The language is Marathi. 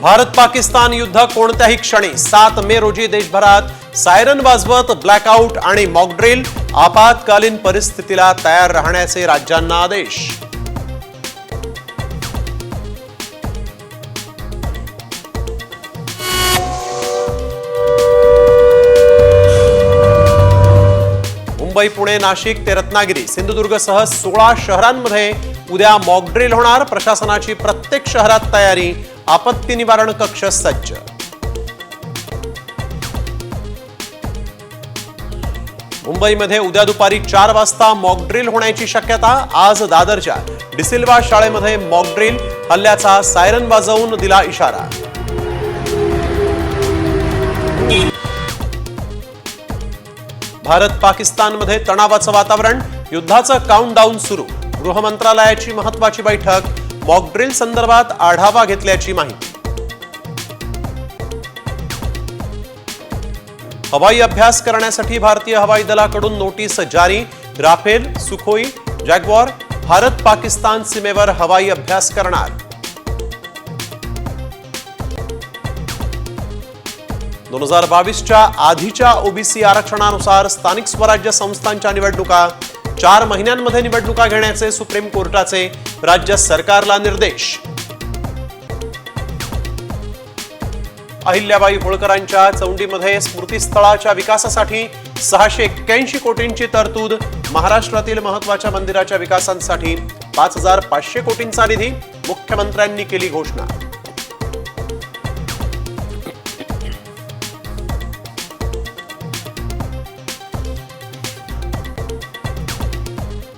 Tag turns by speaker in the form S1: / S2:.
S1: भारत पाकिस्तान युद्ध कोणत्याही क्षणी 7 मे रोजी देशभरात सायरन वाजवत ब्लॅकआउट आणि मॉकड्रिल, आपत्कालीन परिस्थितीला तयार राहण्याचे राज्यांना आदेश। मुंबई, पुणे, नाशिक ते रत्नागिरी, सिंधुदुर्गसह 16 शहरांमध्ये उद्या मॉकड्रिल होणार। प्रशासनाची प्रत्येक शहरात तयारी, आपत्ती निवारण कक्ष सज्ज। मुंबईमध्ये उद्या दुपारी 4 वाजता मॉकड्रिल होण्याची शक्यता। आज दादरच्या डिसिल्वा शाळेमध्ये मॉकड्रिल हल्ल्याचा सायरन वाजवून दिला इशारा। भारत पाकिस्तानमध्ये तणावाचं वातावरण, युद्धाचं काउंटडाऊन सुरू। गृह मंत्रालयाची महत्त्वाची बैठक, मॉकड्रिल संदर्भात आढावा घेतल्याची माहिती। हवाई अभ्यास करण्यासाठी भारतीय हवाई दलाकडून नोटीस जारी। Rafale, Sukhoi, Jaguar Bharat Pakistan सीमेवर हवाई अभ्यास करणार। दोन 2022च्या आधीच्या ओबीसी आरक्षणानुसार स्थानिक स्वराज्य संस्थांच्या निवडणुका 4 महिन्यांमध्ये निवडणुका घेण्याचे सुप्रीम कोर्टाचे राज्य सरकारला निर्देश। अहिल्याबाई होळकरांच्या चौंडीमध्ये स्मृतीस्थळाच्या विकासासाठी 681 कोटींची तरतूद। महाराष्ट्रातील महत्त्वाच्या मंदिराच्या विकासासाठी 5500 कोटींचा निधी, मुख्यमंत्र्यांनी केली घोषणा।